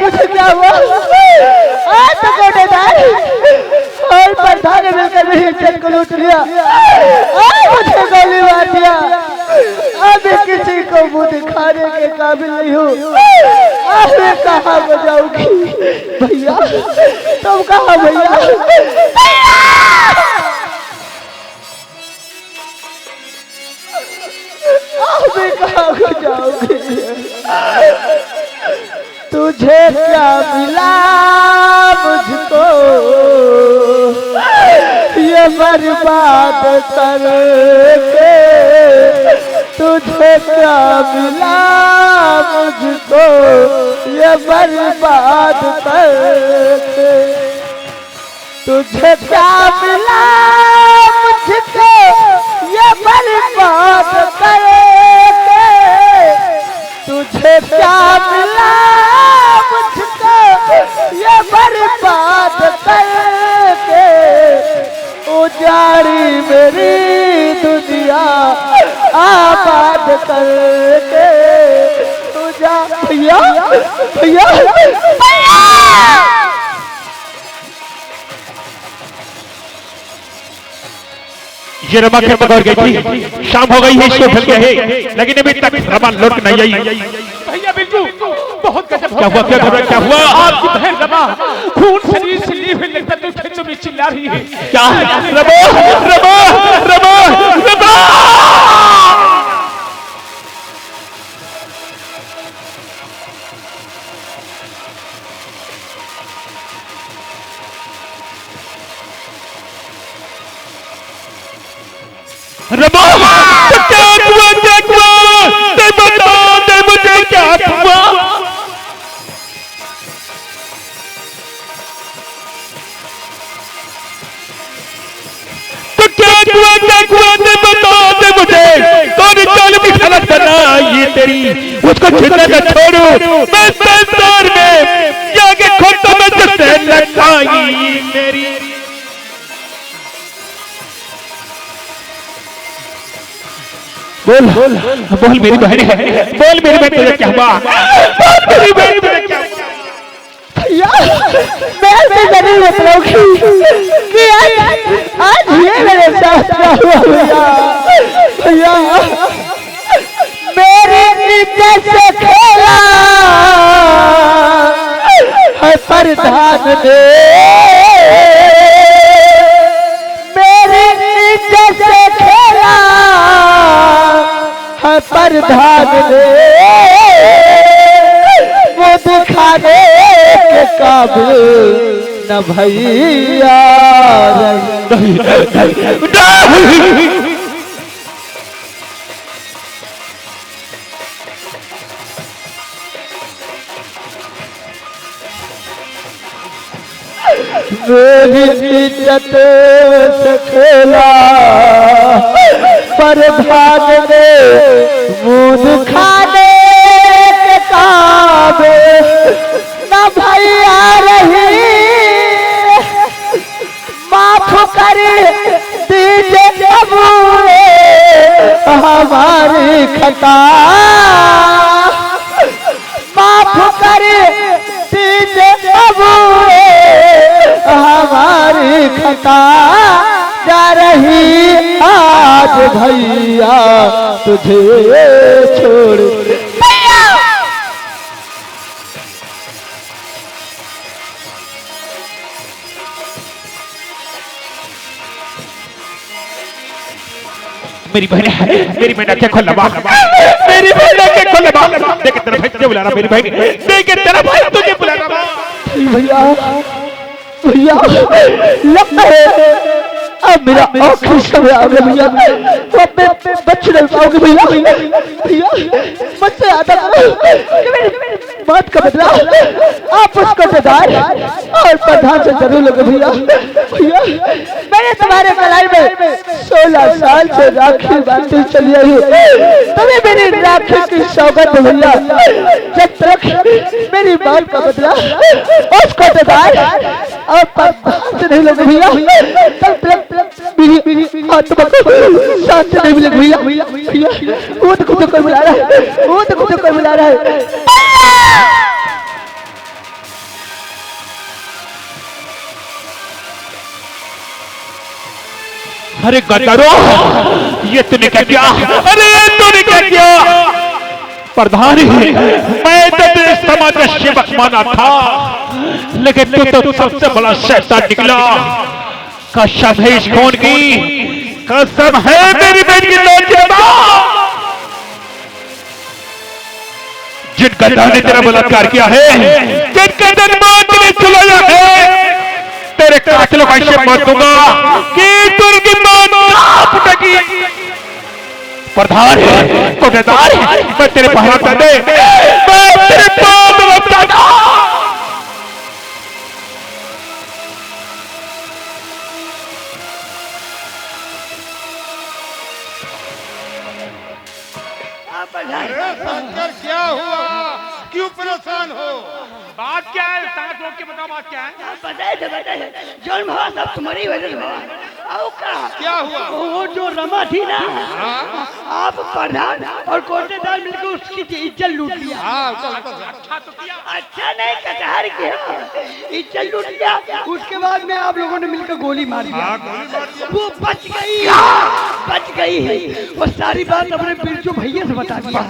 मुझे क्या हुआ? आज तो कोटेदार और प्रधान ने मिलकर मेरी इज्जत को लूट लिया। मुझे गोली मार दिया। अभी किसी को मुंह दिखाने के काबिल नहीं हूँ। मैं कहाँ बजाऊंगी भैया? तुम कहाँ भैया? मैं कहाँ जाऊंगी? तुझे क्या मिला मुझको ये बर्बाद करके? तुझे क्या मिला मुझको ये बर्बाद करके? तुझे क्या मिला मुझको ये बर्बाद करके? तुझे क्या मिला मुझको ये बर्बाद करके? उजाड़ी मेरी दुनिया आबाद करके। भैया भैया भैया ये रमा के पकड़ गई थी। शाम हो गई है, इसको ढल गया है, लेकिन अभी तक रमा लौट नहीं आई। भैया बिल्कुल बहुत गजब। क्या हुआ? क्या हुआ? आपकी बहन रमा खून शरीर से ली हुई लगता तो फिर तुम्हें चिल्ला रही है। क्या? रमा रमा रमा रमा मुझे क्या हुआ? तो क्या हुआ? बता दे मुझे। कौन चाल की खलत करना ये तेरी? उसको छीनने का छोड़ू मैं संसार में जाके खोटा में जैसे लगाई मेरी। बोल मेरी बहन है, बोल मेरी बहन तुझे क्या हुआ? मेरी बहन तुझे क्या हुआ? भैया मैं ऐसे जरूर बताऊंगी कि आज ये मेरे साथ क्या हुआ। भैया मेरी इज्जत से खेला है प्रधान ने। मेरी इज्जत से खेला है प्रधान ने। वो दिखाने के काबिल न भैया मेरी इज्जत से खेला प्रधान ने। मुँह दिखाने के काबिल न भैया रही। माफ कर दीजिए अबूरे हमारी खता। माफ कर दीजिए अबूरे हमारी खता। जा रही आज भैया तुझे छोड़। मेरी बहन है, मेरी बहन के खोल लबा, मेरी बहन के खोल लबा। देख तेरा भाई तुझे बुला रहा, मेरी बहन देख तेरा भाई तुझे बुला रहा। भैया भैया लगता है अब मेरा आखिरी समय आ गया भैया। अब मैं बच नहीं पाऊंगी भैया। भैया मुझसे आदत बात का बदला आप उसको ठेकेदार और प्रधान से जरूर लोगे भैया। भैया मैंने तुम्हारे कलाई में 16 साल से राखी बांधती चली आई। तुम्हें मेरी राखी की सौगंध भैया। जब तक मेरी बात का बदला उसको ठेकेदार और प्रधान से नहीं लोगे भैया, तब तक मेरी आत्मा को शांति नहीं मिलेगी भैया। भैया वो तो खुद को मिला रहा है, वो तो खुद को मिला रहा है। अरे गद्दारो, ये तूने क्या किया? अरे ये तूने क्या किया? प्रधान, मैं तो तेरे समाज का सेवक माना था, लेकिन तू तो सबसे बड़ा शैतान निकला। कसम है इस खून की, कसम है मेरी बहन की लौटता। जिन गद्दार ने तेरा बलात्कार किया है, जिन गद्दार ने चुलाया है, तेरे कातिलों का ऐसे मौत दूंगा कि तुर्की मौत फुटेगी। प्रधान, कोटेदार, मैं तेरे पहला कर दे, मैं तेरे पाँव में लपटा दूं। शंकर, क्या हुआ? क्यों परेशान हो? बात क्या है? सांस रोक के बताओ, बात क्या है? बताए जौन भाव सब तुम्हारी वजह से आओ का क्या हुआ? वो जो रमा थी ना, आप प्रधान और कोटेदार मिलकर उसकी इज्जत लूट लिया। अच्छा तो किया। अच्छा नहीं, कटहर किया, इज्जत लूट लिया। उसके बाद में आप लोगों ने मिलकर गोली मार दिया। वो बच गई है। वो सारी बात अपने बिरजू भैया से बता दिया।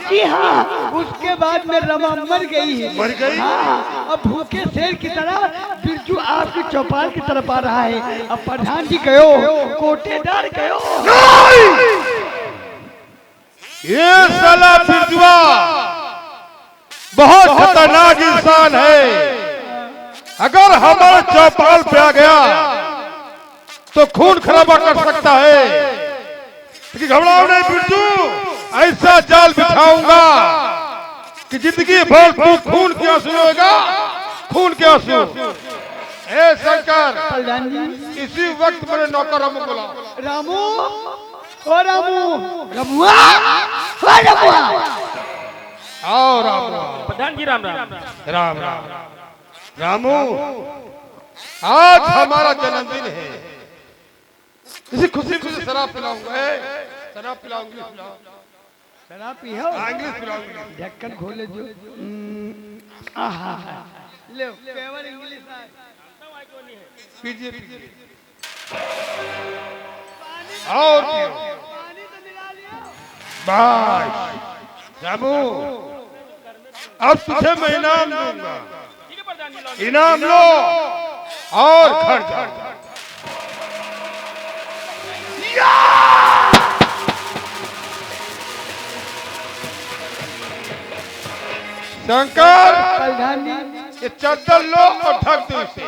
जी हाँ, उसके बाद में रमा मर गई है। हाँ, अब भूखे शेर की तरह बिरजू आपकी चौपाल की तरफ आ रहा है। अब प्रधान जी गयो, कोटेदार गयो। ये साला बिरजुआ बहुत खतरनाक इंसान है। अगर हमारे चौपाल पे आ गया तो खून खराबा कर सकता है। घबराओ नहीं बिरजू, ऐसा जाल बिछाऊंगा कि जिंदगी भर तू खून के आंसू होगा, खून के आंसू। ए शंकर, इसी वक्त मेरे नौकर रामू बोला। रामू, ओ रमुआ, आओ रामू। प्रधान जी राम राम। राम राम। रामू, आज हमारा जन्मदिन है। इसी खुशी में शराब पिलाऊंगा। शराब पिलाऊंगी। शराब पियो, इंग्लिश पिलाऊंगी। ढक्कन खोले जो। ले केवल इंग्लिश पीजिए। और बस रामू, अब तुझे मैं इनाम दूंगा। इनाम लो और घर जाओ। शंकर, ये चादर लो और ढक दो इसे।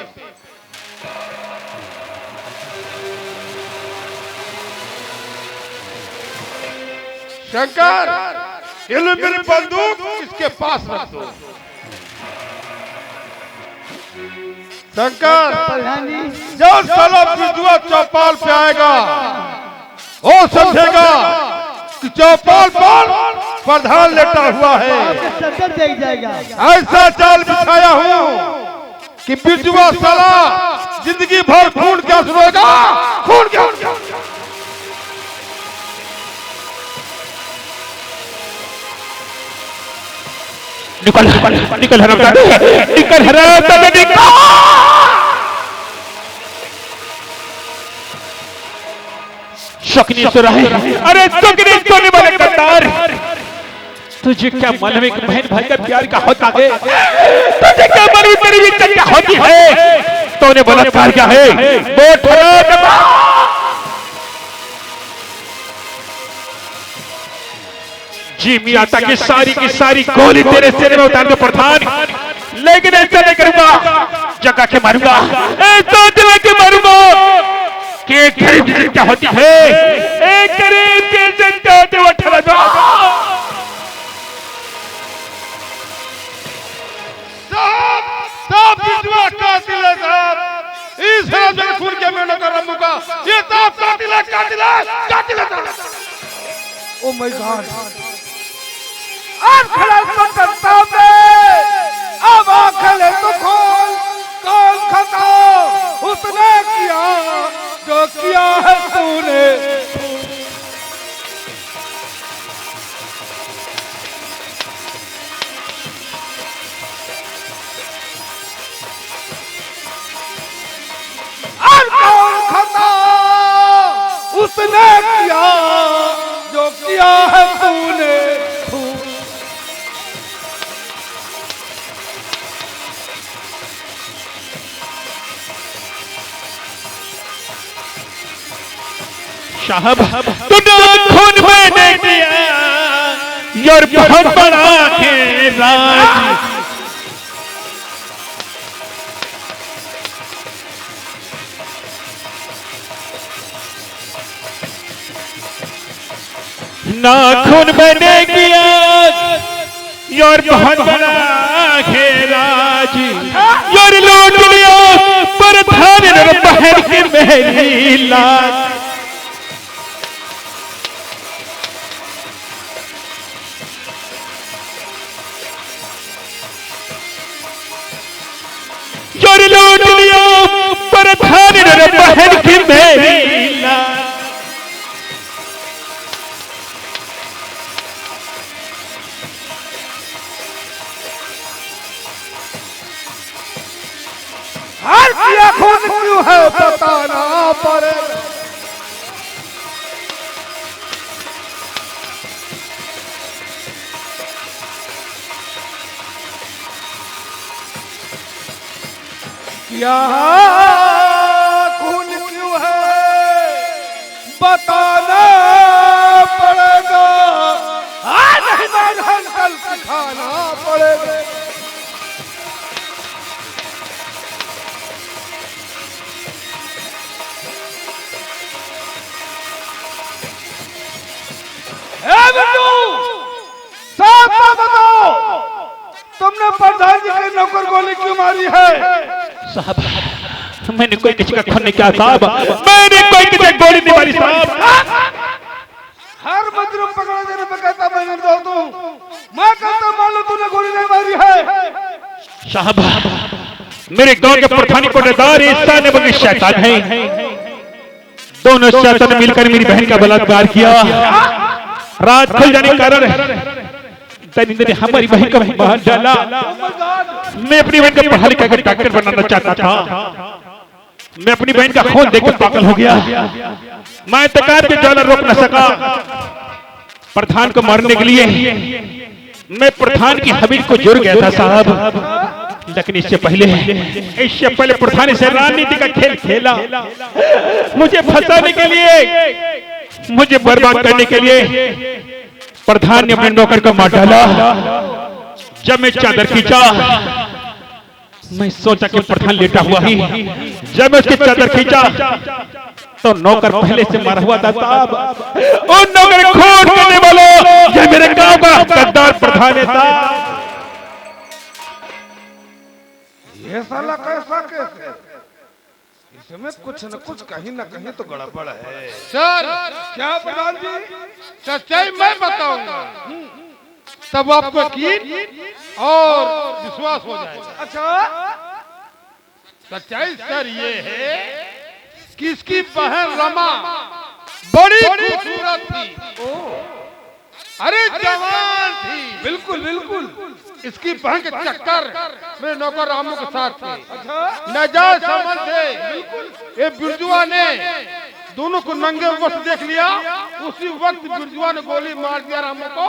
शंकर, ये लो मेरी बंदूक, इसके पास रख दो। शंकर, जब साला बिरजुआ चौपाल पे आएगा, वो समझेगा कि चौपाल पर प्रधान लेटा हुआ है। सदर देख जाएगा। ऐसा जाल बिछाया हूँ कि बिरजुआ साला जिंदगी भर खून क्या सुनेगा, खून क्या। निकल हरामजादे, निकल हरामजादे, निकल। शक्नी सुरा है, अरे शक्नी सोने वाले गद्दार, तुझे क्या मालूम है कि बहन भाई का प्यार क्या होता है? तुझे क्या मालूम तेरी इज्जत क्या होती है? तूने बलात्कार क्या है? वोट जी मियां तक की सारी गोली तेरे सिर में उतार दो प्रधान, लेकिन ऐसा नहीं करूंगा। जगह के मारूंगा, ऐसा जगह के मारूंगा कि एक गरीब क्या होती है, एक गरीब की जनता वो ठहरा दो। साहब बिरजुआ कातिल है साहब। इस राजा खून के मैं नौकर रामू का ये साहब कातिल है। ओ माय गॉड, अब खड़ा करता है, अब आंखें तो खोल, कौन खता उसने किया जो किया है तूने। अब कौन खता उसने किया जो किया है तूने। साहब तूने खून मैंने किया यार बहुत बड़ा खेराज। नाखून मैंने किया यार बहुत बड़ा खेराज। यार लूट लिया पर थाने बहन की मेरी लाज। यार लूट लिया पर थाने बहन की मेरी लाज। हर किया खून क्यों है बताना पड़ेगा। क्या खून क्यों है बताना पड़ेगा। नहीं मैदान कल सिखाना पड़ेगा। साफ साफ बताओ तुमने प्रधान जी के नौकर गोली क्यों मारी है। साहब मैंने कोई किसी का खून नहीं किया साहब। मैंने कोई किसी को गोली नहीं मारी साहब। हर मजलूम पकड़ा जाने पे कहता मैं निर्दोष हूं। मैं कहता मान लो तूने गोली नहीं मारी है। साहब मेरे गांव के प्रधानी कोटेदार ईसा ने बगी शैतान है। दोनों शैतान ने मिलकर मेरी बहन का बलात्कार किया। रात खुल जाने के कारण ने हमारी बहन को मार डाला। मैं अपनी बहन को पढ़ा लिखा कर डॉक्टर बनाना चाहता था। मैं अपनी बहन का खून देखकर पागल हो गया। मैं इंतकाल की ज्वाला रोक न सका। प्रधान को मारने के लिए मैं प्रधान की हवेली को जुड़ गया था साहब। लेकिन इससे पहले प्रधान से राजनीति का खेल खेला। मुझे फंसाने के लिए, मुझे बर्बाद करने के लिए प्रधान ने अपने नौकर को मार डाला। जब मैं चादर खींचा मैं सोचा कि प्रधान लेटा हुआ ही। जब मैं उसकी चादर खींचा तो नौकर पहले से मारा हुआ था साहब। उन नौकर खून करने वालों ये मेरे गांव का गद्दार प्रधान था। ये साला कैसा कैसे इसमें कुछ न कुछ कहीं न कहीं तो गड़बड़ है। सर क्या प्रधान जी। सच्चाई मैं बताऊंगा तब आपको यकीन और विश्वास हो जाएगा। अच्छा सच्चाई सर ये है कि इसकी बहन रमा बड़ी खूबसूरत थी। अरे जवान थी। बिल्कुल बिल्कुल। इसकी बहन के चक्कर मेरे नौकर रामू के साथ थे। नाजायज समझ थे। ये बिरजुआ ने दोनों को नंगे वक्त देख लिया। उसी वक्त बिरजुआ ने गोली मार दिया रामू को।